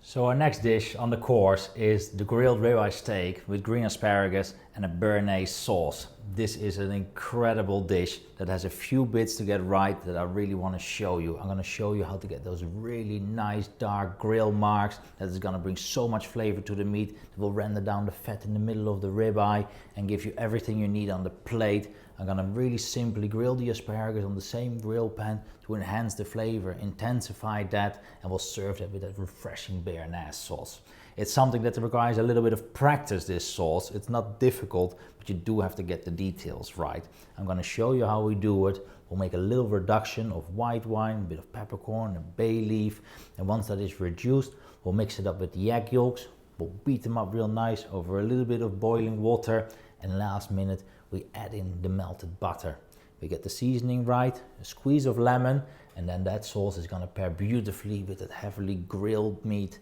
So our next dish on the course is the grilled ribeye steak with green asparagus and a Béarnaise sauce. This is an incredible dish that has a few bits to get right that I really want to show you. I'm going to show you how to get those really nice dark grill marks that is going to bring so much flavor to the meat. It will render down the fat in the middle of the ribeye and give you everything you need on the plate. I'm going to really simply grill the asparagus on the same grill pan to enhance the flavor, intensify that, and we'll serve that with that refreshing Béarnaise sauce. It's something that requires a little bit of practice, this sauce. It's not difficult, but you do have to get the details right. I'm going to show you how we do it. We'll make a little reduction of white wine, a bit of peppercorn, a bay leaf, and once that is reduced, we'll mix it up with the egg yolks. We'll beat them up real nice over a little bit of boiling water, and last minute we add in the melted butter. We get the seasoning right, a squeeze of lemon, and then that sauce is going to pair beautifully with that heavily grilled meat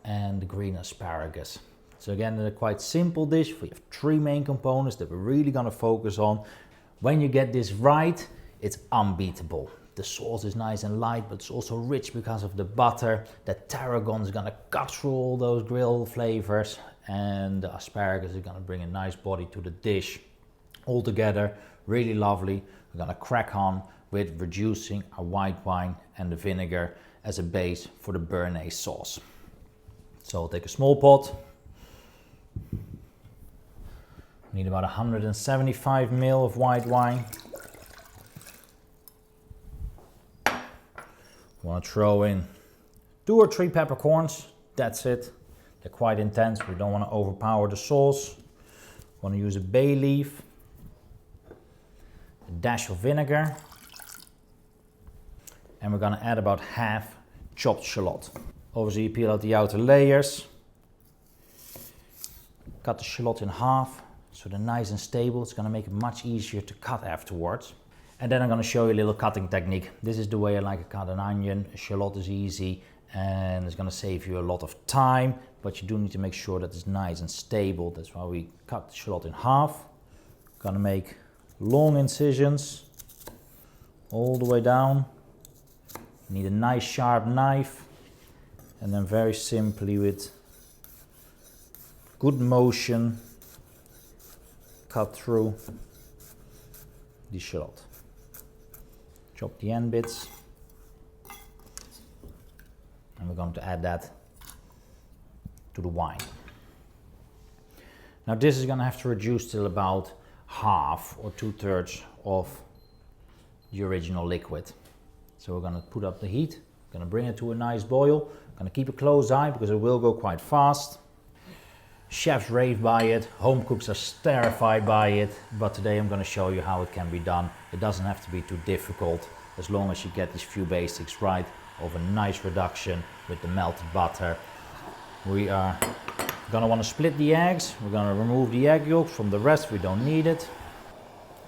and the green asparagus. So again, a quite simple dish. We have three main components that we're really going to focus on. When you get this right, it's unbeatable. The sauce is nice and light, but it's also rich because of the butter. The tarragon is going to cut through all those grill flavors, and the asparagus is going to bring a nice body to the dish. All together, really lovely. We're going to crack on with reducing our white wine and the vinegar as a base for the Béarnaise sauce. So I'll take a small pot. Need about 175 ml of white wine. Want to throw in 2 or 3 peppercorns. That's it. They're quite intense. We don't want to overpower the sauce. Want to use a bay leaf. A dash of vinegar, and we're going to add about half chopped shallot. Obviously you peel out the outer layers, cut the shallot in half so they're nice and stable. It's going to make it much easier to cut afterwards. And then I'm going to show you a little cutting technique. This is the way I like to cut an onion. A shallot is easy and it's going to save you a lot of time, but you do need to make sure that it's nice and stable. That's why we cut the shallot in half. Going to make long incisions all the way down. You need a nice sharp knife, and then very simply with good motion cut through the shallot. Chop the end bits, and we're going to add that to the wine. Now this is going to have to reduce till about half or 2/3 of the original liquid. So we're going to put up the heat, going to bring it to a nice boil, going to keep a close eye because it will go quite fast. Chefs rave by it, home cooks are terrified by it, but today I'm going to show you how it can be done. It doesn't have to be too difficult as long as you get these few basics right of a nice reduction with the melted butter. We are going to want to split the eggs. We're going to remove the egg yolks from the rest. We don't need it.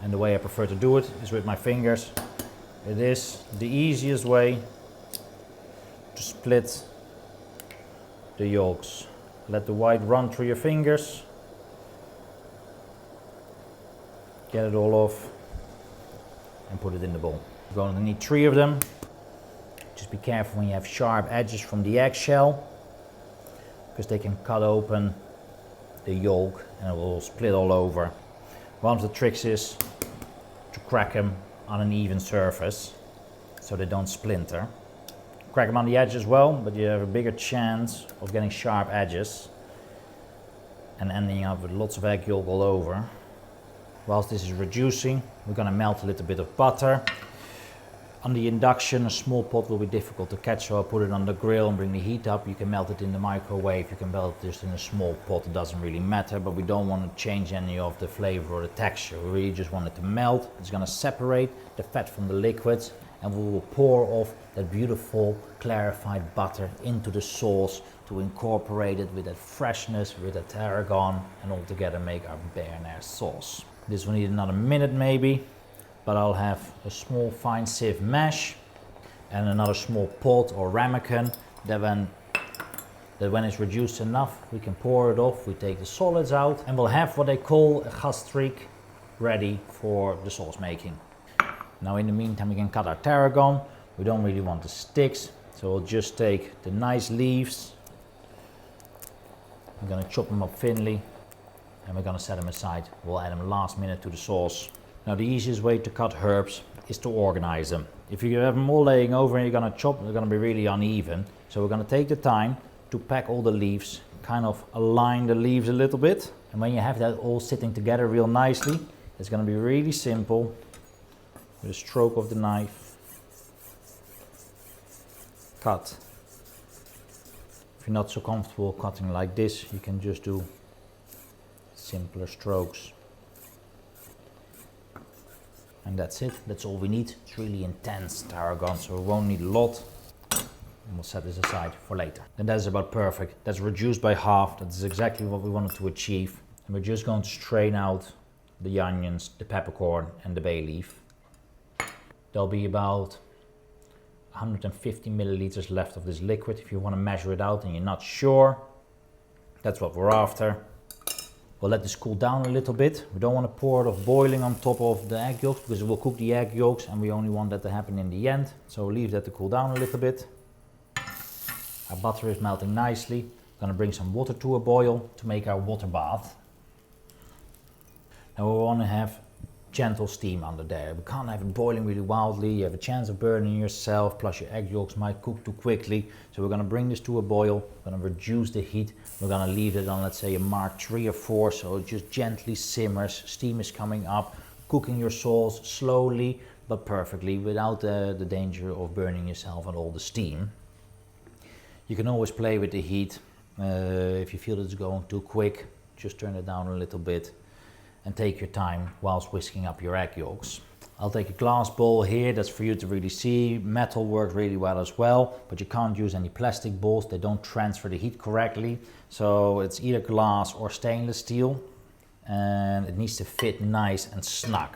And the way I prefer to do it is with my fingers. It is the easiest way to split the yolks. Let the white run through your fingers. Get it all off and put it in the bowl. You're going to need 3 of them. Just be careful when you have sharp edges from the eggshell, because they can cut open the yolk and it will split all over. One of the tricks is to crack them on an even surface so they don't splinter. Crack them on the edge as well, but you have a bigger chance of getting sharp edges and ending up with lots of egg yolk all over. Whilst this is reducing, we're going to melt a little bit of butter. On the induction, a small pot will be difficult to catch, so I'll put it on the grill and bring the heat up. You can melt it in the microwave, you can melt it just in a small pot, it doesn't really matter, but we don't want to change any of the flavor or the texture. We really just want it to melt. It's going to separate the fat from the liquids, and we will pour off that beautiful clarified butter into the sauce to incorporate it with that freshness, with the tarragon, and all together make our Béarnaise sauce. This will need another minute maybe. But I'll have a small fine sieve mesh and another small pot or ramekin that when it's reduced enough, we can pour it off. We take the solids out and we'll have what they call a gastrique ready for the sauce making. Now in the meantime, we can cut our tarragon. We don't really want the sticks, so we'll just take the nice leaves I'm gonna chop them up thinly and we're gonna set them aside. We'll add them last minute to the sauce. Now the easiest way to cut herbs is to organize them. If you have them all laying over and you're gonna chop, they're gonna be really uneven. So we're gonna take the time to pack all the leaves, kind of align the leaves a little bit. And when you have that all sitting together real nicely, it's gonna be really simple. With a stroke of the knife, cut. If you're not so comfortable cutting like this, you can just do simpler strokes. And that's it, that's all we need. It's really intense tarragon, so we won't need a lot. And we'll set this aside for later. And that is about perfect. That's reduced by half. That's exactly what we wanted to achieve. And we're just going to strain out the onions, the peppercorn and the bay leaf. There'll be about 150 milliliters left of this liquid. If you want to measure it out and you're not sure, that's what we're after. We'll let this cool down a little bit. We don't want to pour it off boiling on top of the egg yolks because it will cook the egg yolks and we only want that to happen in the end. So we'll leave that to cool down a little bit. Our butter is melting nicely. I'm going to bring some water to a boil to make our water bath. Now we want to have gentle steam under there. We can't have it boiling really wildly. You have a chance of burning yourself, plus your egg yolks might cook too quickly. So we're going to bring this to a boil. We're going to reduce the heat. We're going to leave it on, let's say, a mark 3 or 4, so it just gently simmers. Steam is coming up, cooking your sauce slowly but perfectly without the danger of burning yourself and all the steam. You can always play with the heat. If you feel it's going too quick, just turn it down a little bit and take your time whilst whisking up your egg yolks. I'll take a glass bowl here, that's for you to really see. Metal works really well as well, but you can't use any plastic bowls, they don't transfer the heat correctly. So it's either glass or stainless steel, and it needs to fit nice and snug.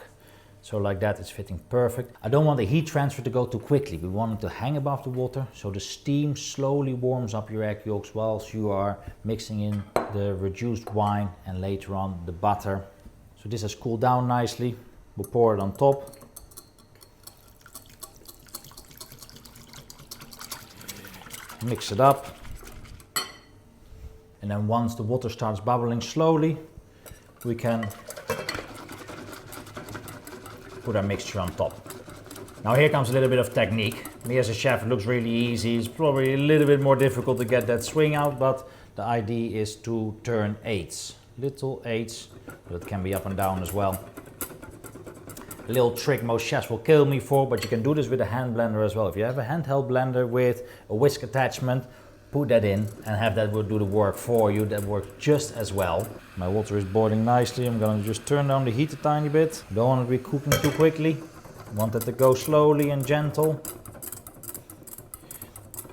So like that, it's fitting perfect. I don't want the heat transfer to go too quickly. We want it to hang above the water, so the steam slowly warms up your egg yolks whilst you are mixing in the reduced wine and later on the butter. So this has cooled down nicely. We'll pour it on top. Mix it up. And then once the water starts bubbling slowly, we can put our mixture on top. Now here comes a little bit of technique. Me as a chef, it looks really easy. It's probably a little bit more difficult to get that swing out, but the idea is to turn 8s. Little 8s, but it can be up and down as well. A little trick most chefs will kill me for, but you can do this with a hand blender as well. If you have a handheld blender with a whisk attachment, put that in and have that do the work for you. That works just as well. My water is boiling nicely. I'm gonna just turn down the heat a tiny bit. Don't want it to be cooking too quickly. Want it to go slowly and gentle.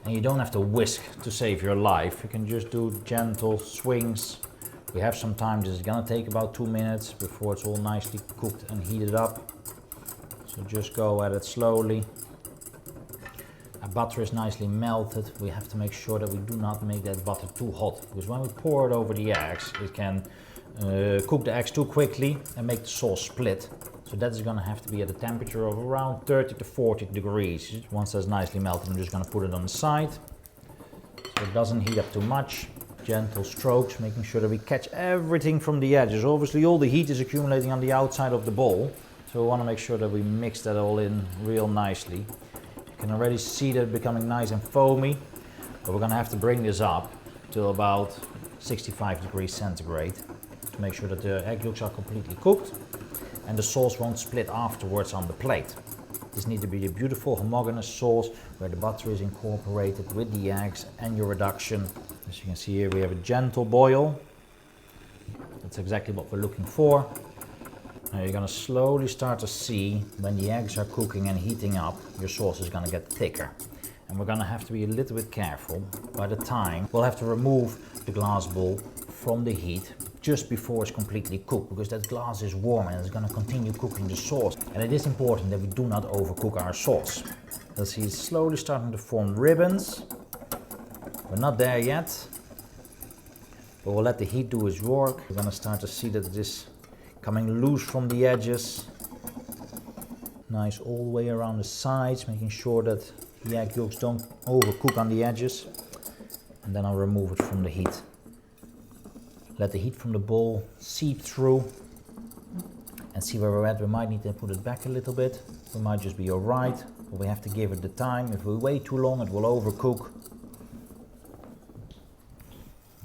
And you don't have to whisk to save your life. You can just do gentle swings. We have some time. This is gonna take about 2 minutes before it's all nicely cooked and heated up. So just go at it slowly. Our butter is nicely melted. We have to make sure that we do not make that butter too hot, because when we pour it over the eggs, it can cook the eggs too quickly and make the sauce split. So that is gonna have to be at a temperature of around 30 to 40 degrees. Once that's nicely melted, I'm just gonna put it on the side. So it doesn't heat up too much. Gentle strokes, making sure that we catch everything from the edges. Obviously all the heat is accumulating on the outside of the bowl, so we want to make sure that we mix that all in real nicely. You can already see that becoming nice and foamy, but we're going to have to bring this up to about 65 degrees centigrade to make sure that the egg yolks are completely cooked and the sauce won't split afterwards on the plate. This needs to be a beautiful homogeneous sauce where the butter is incorporated with the eggs and your reduction. As you can see here, we have a gentle boil. That's exactly what we're looking for. Now you're going to slowly start to see when the eggs are cooking and heating up, your sauce is going to get thicker. And we're going to have to be a little bit careful. By the time, we'll have to remove the glass bowl from the heat just before it's completely cooked, because that glass is warm and it's going to continue cooking the sauce. And it is important that we do not overcook our sauce. You'll see it's slowly starting to form ribbons. We're not there yet, but we'll let the heat do its work. We're going to start to see that it is coming loose from the edges. Nice all the way around the sides, making sure that the egg yolks don't overcook on the edges. And then I'll remove it from the heat. Let the heat from the bowl seep through and see where we're at. We might need to put it back a little bit. We might just be alright, but we have to give it the time. If we wait too long, it will overcook.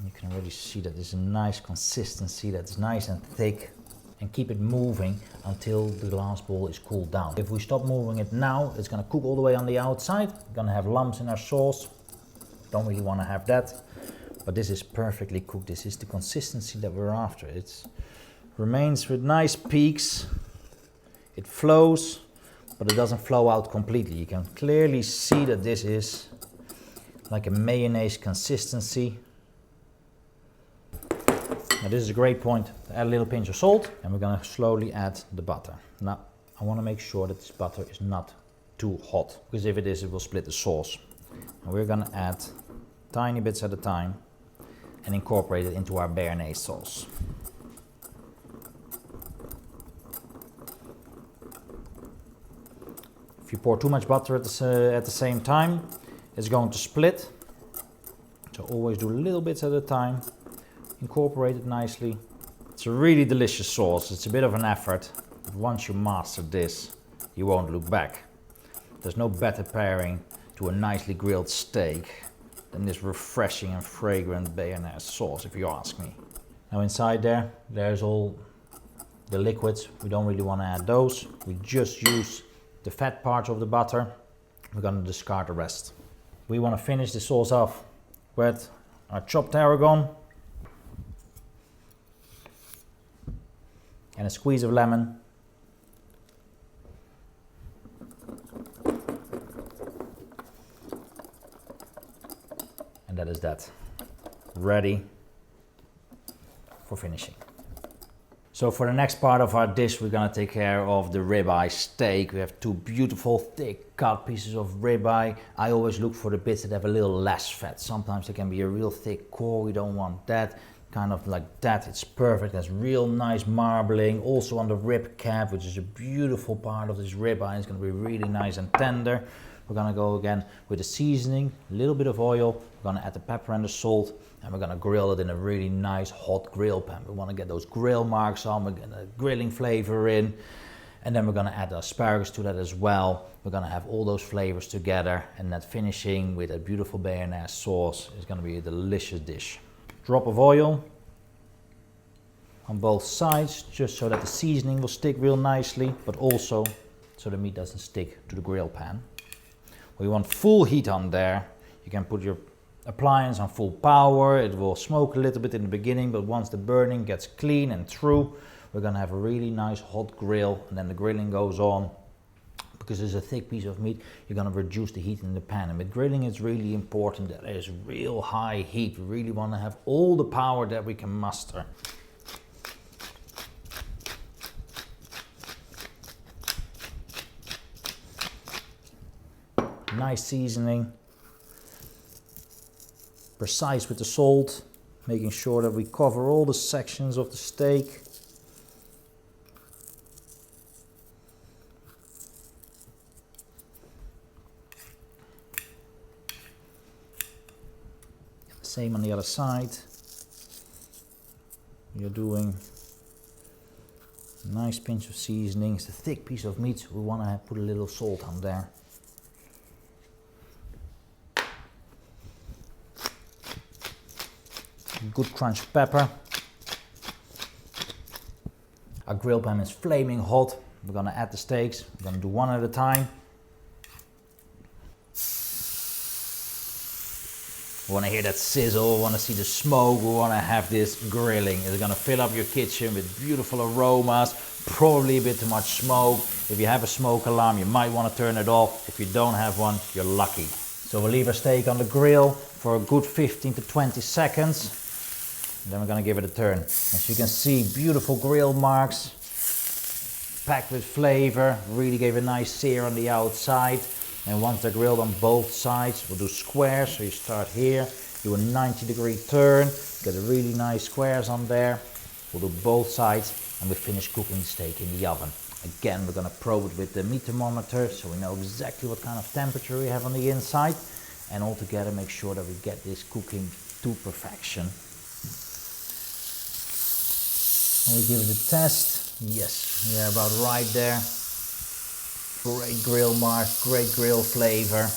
You can already see that there's a nice consistency, that's nice and thick. And keep it moving until the glass bowl is cooled down. If we stop moving it now, it's going to cook all the way on the outside. We're going to have lumps in our sauce. Don't really want to have that. But this is perfectly cooked. This is the consistency that we're after. It remains with nice peaks. It flows, but it doesn't flow out completely. You can clearly see that this is like a mayonnaise consistency. Now this is a great point to add a little pinch of salt, and we're going to slowly add the butter. Now I want to make sure that this butter is not too hot, because if it is, it will split the sauce. And we're going to add tiny bits at a time and incorporate it into our Béarnaise sauce. If you pour too much butter at the same time, it's going to split. So always do little bits at a time. Incorporate it nicely. It's a really delicious sauce. It's a bit of an effort, but once you master this, you won't look back. There's no better pairing to a nicely grilled steak than this refreshing and fragrant Béarnaise sauce, if you ask me. Now inside there's all the liquids. We don't really want to add those. We just use the fat parts of the butter. We're going to discard the rest. We want to finish the sauce off with our chopped tarragon and a squeeze of lemon. And that is that. Ready for finishing. So for the next part of our dish, we're gonna take care of the ribeye steak. We have two beautiful thick cut pieces of ribeye. I always look for the bits that have a little less fat. Sometimes it can be a real thick core, we don't want that. Kind of like that, it's perfect. There's real nice marbling. Also on the rib cap, which is a beautiful part of this ribeye. It's gonna be really nice and tender. We're gonna go again with the seasoning, a little bit of oil. We're gonna add the pepper and the salt, and we're gonna grill it in a really nice hot grill pan. We wanna get those grill marks on, we're gonna grilling flavor in, and then we're gonna add the asparagus to that as well. We're gonna have all those flavors together, and that finishing with a beautiful Béarnaise sauce is gonna be a delicious dish. Drop of oil on both sides, just so that the seasoning will stick real nicely, but also so the meat doesn't stick to the grill pan. We want full heat on there. You can put your appliance on full power. It will smoke a little bit in the beginning, but once the burning gets clean and through, we're gonna have a really nice hot grill, and then the grilling goes on. Because it's a thick piece of meat, you're gonna reduce the heat in the pan. And with grilling, it's really important that there's real high heat. We really wanna have all the power that we can muster. Nice seasoning, precise with the salt, making sure that we cover all the sections of the steak. Same on the other side. You're doing a nice pinch of seasoning. It's a thick piece of meat, so we want to put a little salt on there. Good crunch pepper. Our grill pan is flaming hot. We're gonna add the steaks. We're gonna do one at a time. We wanna hear that sizzle, we wanna see the smoke, we wanna have this grilling. It's gonna fill up your kitchen with beautiful aromas, probably a bit too much smoke. If you have a smoke alarm, you might wanna turn it off. If you don't have one, you're lucky. So we'll leave our steak on the grill for a good 15 to 20 seconds. Then we're gonna give it a turn. As you can see, beautiful grill marks, packed with flavor, really gave a nice sear on the outside. And once they're grilled on both sides, we'll do squares. So you start here, do a 90-degree turn, get a really nice squares on there. We'll do both sides, and we finish cooking the steak in the oven. Again, we're gonna probe it with the meat thermometer, so we know exactly what kind of temperature we have on the inside. And all together, make sure that we get this cooking to perfection. We give it a test. Yes, yeah, about right there. Great grill mark, great grill flavor.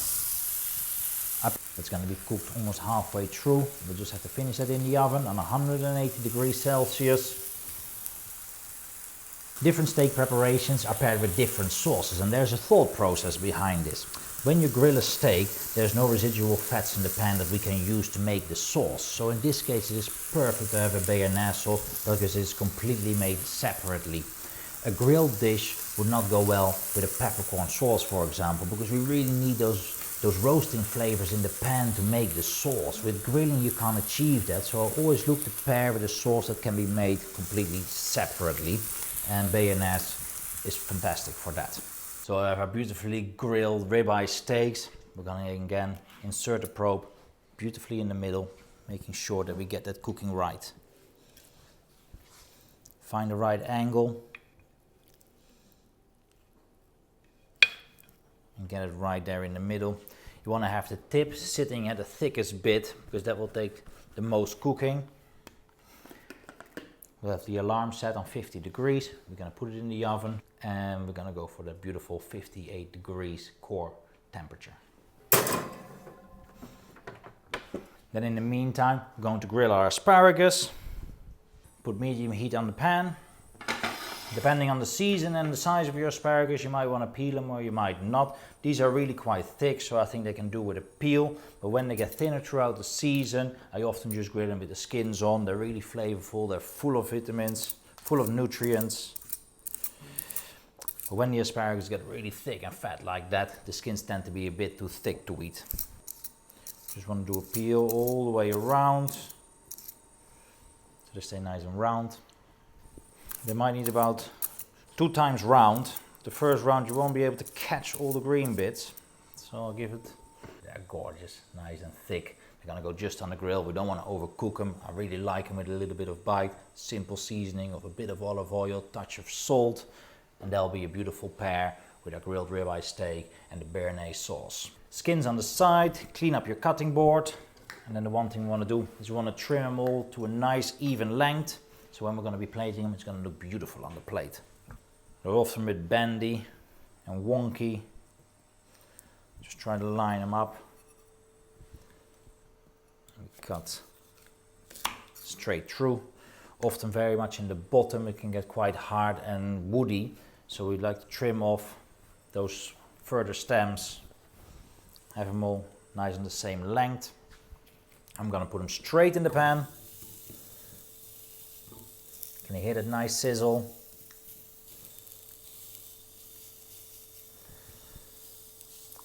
It's going to be cooked almost halfway through. We'll just have to finish that in the oven on 180 degrees Celsius. Different steak preparations are paired with different sauces, and there's a thought process behind this. When you grill a steak, there's no residual fats in the pan that we can use to make the sauce. So in this case it is perfect to have a Béarnaise sauce because it's completely made separately. A grilled dish would not go well with a peppercorn sauce, for example, because we really need those roasting flavors in the pan to make the sauce. With grilling you can't achieve that, so I always look to pair with a sauce that can be made completely separately, and Béarnaise is fantastic for that. So I have our beautifully grilled ribeye steaks. We're gonna again insert the probe beautifully in the middle, making sure that we get that cooking right. Find the right angle and get it right there in the middle. You want to have the tip sitting at the thickest bit because that will take the most cooking. We'll have the alarm set on 50 degrees. We're going to put it in the oven and we're going to go for the beautiful 58 degrees core temperature. Then in the meantime, we're going to grill our asparagus. Put medium heat on the pan. Depending on the season and the size of your asparagus, you might want to peel them or you might not. These are really quite thick, so I think they can do with a peel. But when they get thinner throughout the season, I often just grill them with the skins on. They're really flavorful, they're full of vitamins, full of nutrients. But when the asparagus get really thick and fat like that, the skins tend to be a bit too thick to eat. Just want to do a peel all the way around, so they stay nice and round. They might need about 2 times round. The first round you won't be able to catch all the green bits, so I'll give it. They're gorgeous, nice and thick. They're gonna go just on the grill. We don't want to overcook them. I really like them with a little bit of bite, simple seasoning of a bit of olive oil, touch of salt, and they'll be a beautiful pair with our grilled ribeye steak and the Béarnaise sauce. Skins on the side, clean up your cutting board, and then the one thing we want to do is we want to trim them all to a nice even length. So when we're going to be plating them, it's going to look beautiful on the plate. They're often a bit bendy and wonky. Just try to line them up. And cut straight through. Often very much in the bottom, it can get quite hard and woody. So we'd like to trim off those further stems. Have them all nice and the same length. I'm going to put them straight in the pan. Can you hear that nice sizzle?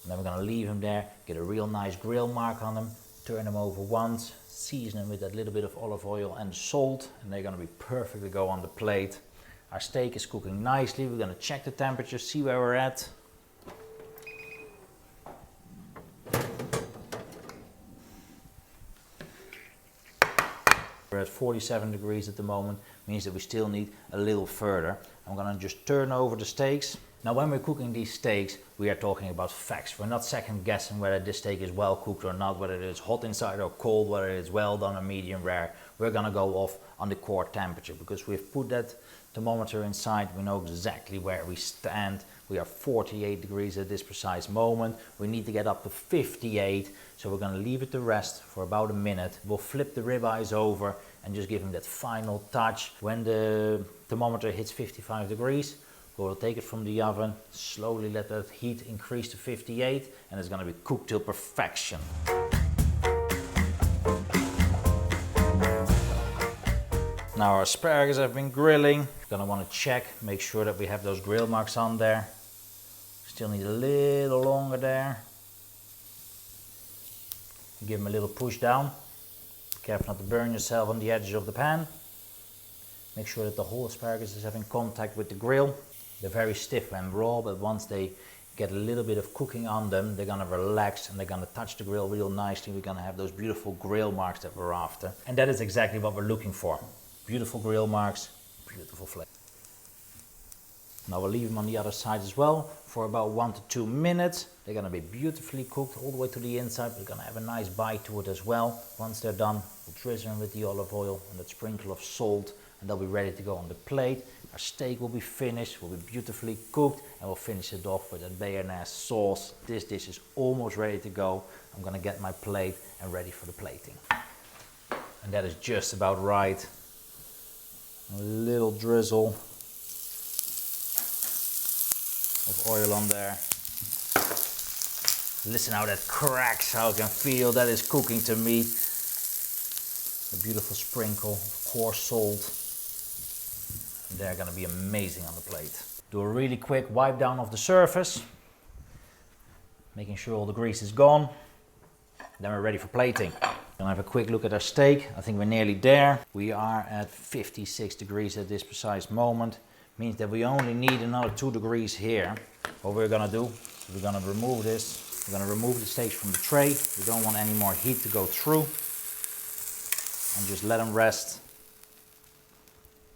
And then we're going to leave them there, get a real nice grill mark on them, turn them over once, season them with that little bit of olive oil and salt, and they're going to be perfectly go on the plate. Our steak is cooking nicely. We're going to check the temperature, see where we're at. We're at 47 degrees at the moment, means that we still need a little further. I'm going to just turn over the steaks. Now when we're cooking these steaks, we are talking about facts. We're not second guessing whether this steak is well cooked or not, whether it is hot inside or cold, whether it is well done or medium rare. We're going to go off on the core temperature because we've put that thermometer inside. We know exactly where we stand. We are 48 degrees at this precise moment. We need to get up to 58, so we're going to leave it to rest for about a minute. We'll flip the ribeyes over and just give them that final touch. When the thermometer hits 55 degrees, we'll take it from the oven, slowly let that heat increase to 58, and it's going to be cooked till perfection. Now our asparagus have been grilling. Gonna want to check, make sure that we have those grill marks on there. Still need a little longer there. Give them a little push down. Careful not to burn yourself on the edges of the pan. Make sure that the whole asparagus is having contact with the grill. They're very stiff when raw, but once they get a little bit of cooking on them, they're gonna relax and they're gonna touch the grill real nicely. We're gonna have those beautiful grill marks that we're after. And that is exactly what we're looking for. Beautiful grill marks, beautiful flavor. Now we'll leave them on the other side as well for about 1 to 2 minutes. They're gonna be beautifully cooked all the way to the inside. We're gonna have a nice bite to it as well. Once they're done, we'll drizzle them with the olive oil and that sprinkle of salt. and they'll be ready to go on the plate. Our steak will be finished, will be beautifully cooked, and we'll finish it off with a Béarnaise sauce. This dish is almost ready to go. I'm gonna get my plate and ready for the plating. And that is just about right. A little drizzle of oil on there. Listen how that cracks, how I can feel that is cooking to me. A beautiful sprinkle of coarse salt. And they're gonna be amazing on the plate. Do a really quick wipe down of the surface, making sure all the grease is gone. Then we're ready for plating. Gonna have a quick look at our steak. I think we're nearly there. We are at 56 degrees at this precise moment. Means that we only need another 2 degrees here. What we're gonna do, we're gonna remove this. We're gonna remove the steaks from the tray. We don't want any more heat to go through. And just let them rest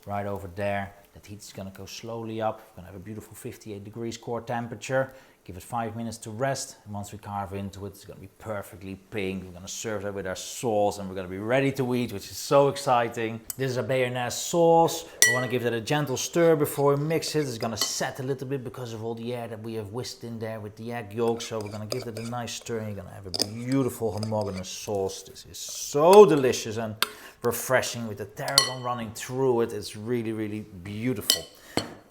right over there. That heat is gonna go slowly up. We're gonna have a beautiful 58 degrees core temperature. Give it 5 minutes to rest, and once we carve into it, it's gonna be perfectly pink. We're gonna serve that with our sauce, and we're gonna be ready to eat, which is so exciting. This is our Béarnaise sauce. We wanna give that a gentle stir before we mix it. It's gonna set a little bit because of all the air that we have whisked in there with the egg yolk. So we're gonna give it a nice stir, and you're gonna have a beautiful homogeneous sauce. This is so delicious and refreshing with the tarragon running through it. It's really, really beautiful.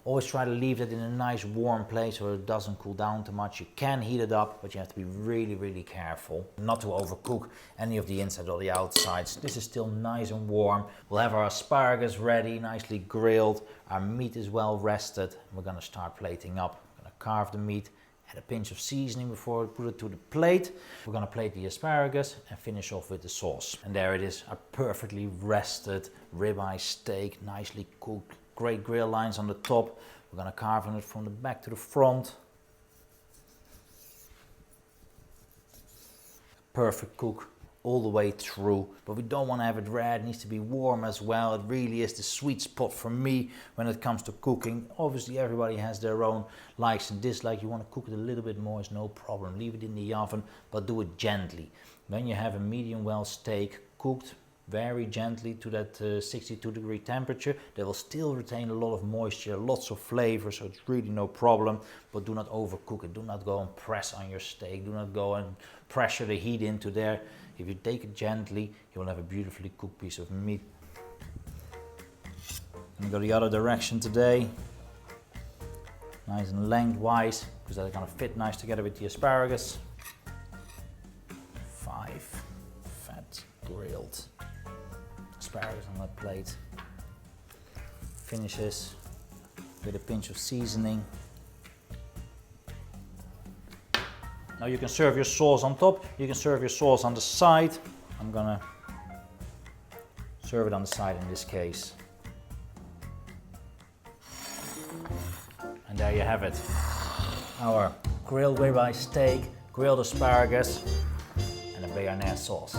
Always try to leave it in a nice warm place so it doesn't cool down too much. You can heat it up, but you have to be really, really careful not to overcook any of the inside or the outsides. This is still nice and warm. We'll have our asparagus ready, nicely grilled. Our meat is well rested. We're gonna start plating up. We're gonna carve the meat, add a pinch of seasoning before we put it to the plate. We're gonna plate the asparagus and finish off with the sauce. And there it is, a perfectly rested ribeye steak, nicely cooked. Great grill lines on the top. We're gonna carve on it from the back to the front. Perfect cook all the way through, but we don't want to have it rare. It needs to be warm as well. It really is the sweet spot for me when it comes to cooking. Obviously everybody has their own likes and dislikes. You want to cook it a little bit more, it's no problem. Leave it in the oven, but do it gently. When you have a medium well steak cooked very gently to that 62 degree temperature, they will still retain a lot of moisture, lots of flavor, so it's really no problem. But do not overcook it. Do not go and press on your steak. Do not go and pressure the heat into there. If you take it gently, you will have a beautifully cooked piece of meat. I'm gonna go the other direction today. Nice and lengthwise, because they're gonna fit nice together with the asparagus. 5 fat grilled asparagus on that plate. Finishes with a pinch of seasoning. Now you can serve your sauce on top, you can serve your sauce on the side. I'm gonna serve it on the side in this case. And there you have it. Our grilled ribeye steak, grilled asparagus, and a Béarnaise sauce.